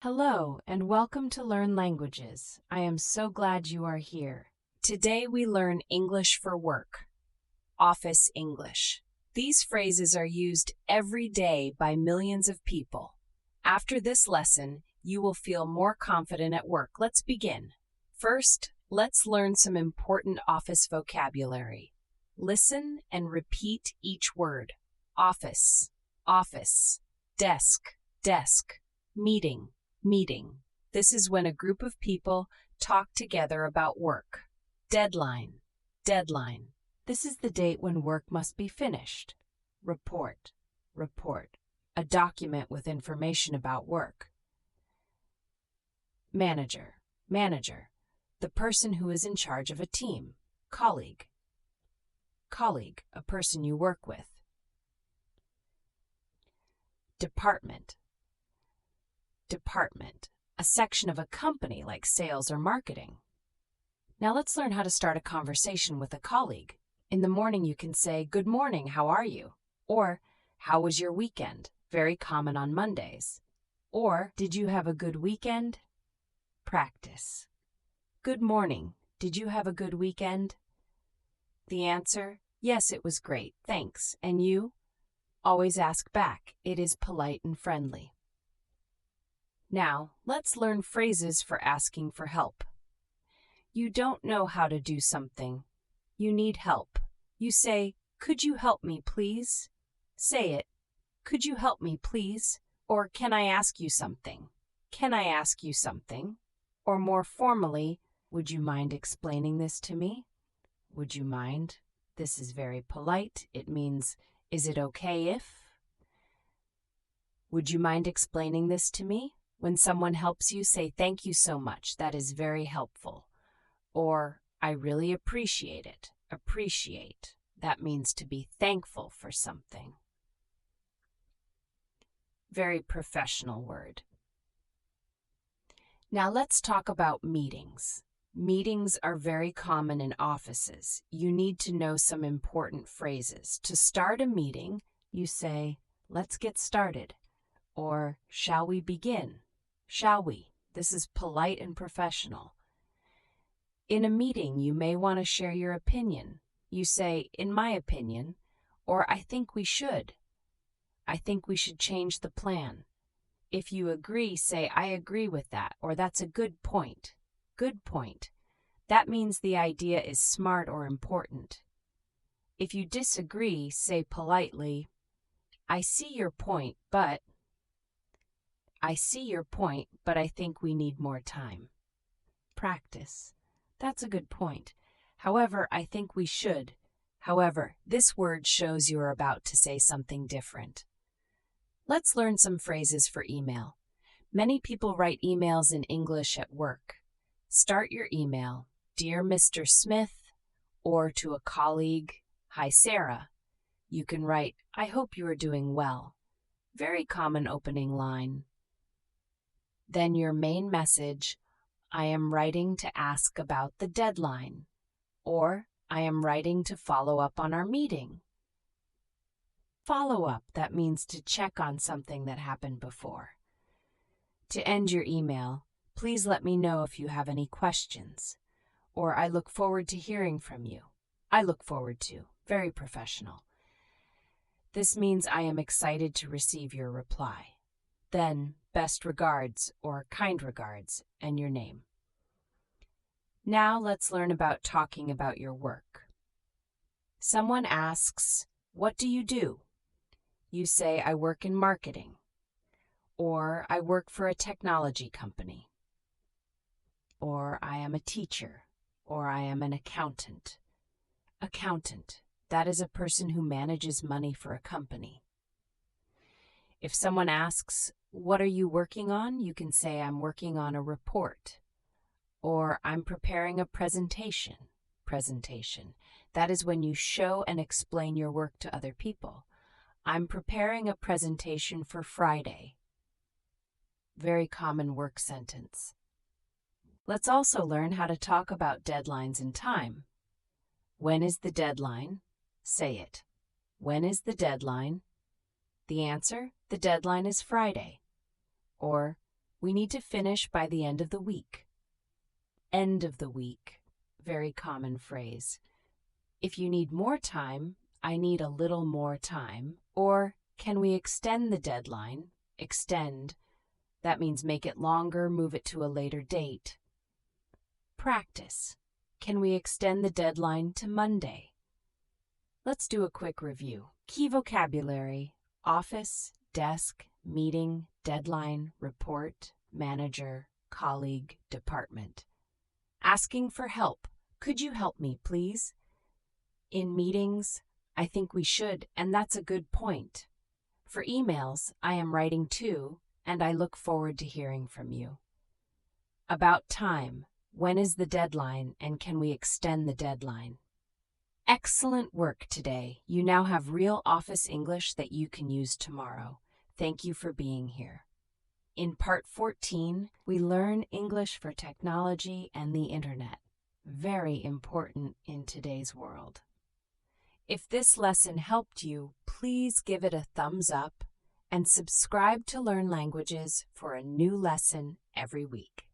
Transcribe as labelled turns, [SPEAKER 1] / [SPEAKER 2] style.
[SPEAKER 1] Hello, and welcome to Learn Languages. I am so glad you are here. Today we learn English for work, office English. These phrases are used every day by millions of people. After this lesson, you will feel more confident at work. Let's begin. First, let's learn some important office vocabulary. Listen and repeat each word. Office, office, desk, desk, meeting, meeting. This is when a group of people talk together about work. Deadline, deadline. This is the date when work must be finished. Report, report. A document with information about work. Manager, manager. The person who is in charge of a team. Colleague, colleague. A person you work with. Department, department. A section of a company like sales or marketing. Now let's learn how to start a conversation with a colleague. In the morning you can say, "Good morning, how are you?" Or, "How was your weekend?" Very common on Mondays. Or, "Did you have a good weekend?" Practice. Good morning. Did you have a good weekend? The answer, yes, it was great, thanks. And you? Always ask back. It is polite and friendly. Now, let's learn phrases for asking for help. You don't know how to do something. You need help. You say, "Could you help me, please?" Say it. Could you help me, please? Or can I ask you something? Can I ask you something? Or more formally, would you mind explaining this to me? Would you mind? This is very polite. It means, is it okay if? Would you mind explaining this to me? When someone helps you, say, "Thank you so much. That is very helpful." Or, "I really appreciate it." Appreciate. That means to be thankful for something. Very professional word. Now let's talk about meetings. Meetings are very common in offices. You need to know some important phrases. To start a meeting, you say, "Let's get started." Or, "Shall we begin?" Shall we? This is polite and professional. In a meeting, you may want to share your opinion. You say, "In my opinion," or "I think we should." I think we should change the plan. If you agree, say, "I agree with that," or "That's a good point." Good point. That means the idea is smart or important. If you disagree, say politely, I see your point, but I think we need more time." Practice. That's a good point. However, I think we should. However, this word shows you're about to say something different. Let's learn some phrases for email. Many people write emails in English at work. Start your email, "Dear Mr. Smith," or to a colleague, "Hi Sarah." You can write, "I hope you are doing well." Very common opening line. Then your main message, "I am writing to ask about the deadline," or "I am writing to follow up on our meeting." Follow up, that means to check on something that happened before. To end your email, "Please let me know if you have any questions," or "I look forward to hearing from you." I look forward to. Very professional. This means I am excited to receive your reply. Then, best regards or kind regards and your name. Now let's learn about talking about your work. Someone asks, "What do you do?" You say, "I work in marketing," or "I work for a technology company," or "I am a teacher," or "I am an accountant." Accountant, that is a person who manages money for a company. If someone asks, "What are you working on?" you can say, "I'm working on a report," or "I'm preparing a presentation." Presentation, that is when you show and explain your work to other people. "I'm preparing a presentation for Friday." Very common work sentence. Let's also learn how to talk about deadlines and time. When is the deadline? Say it. When is the deadline? The answer, the deadline is Friday. Or, We need to finish by the end of the week. End of the week. Very common phrase. If you need more time, I need a little more time. Or, can we extend the deadline? Extend. That means make it longer, move it to a later date. Practice. Can we extend the deadline to Monday? Let's do a quick review. Key vocabulary: office, desk, meeting, deadline, report, manager, colleague, department. Asking for help. Could you help me, please? In meetings, I think we should, and that's a good point. For emails, I am writing to, and I look forward to hearing from you. About time. When is the deadline, and can we extend the deadline? Excellent work today. You now have real office English that you can use tomorrow. Thank you for being here. In Part 14, we learn English for technology and the internet. Very important in today's world. If this lesson helped you, please give it a thumbs up and subscribe to Learn Languages for a new lesson every week.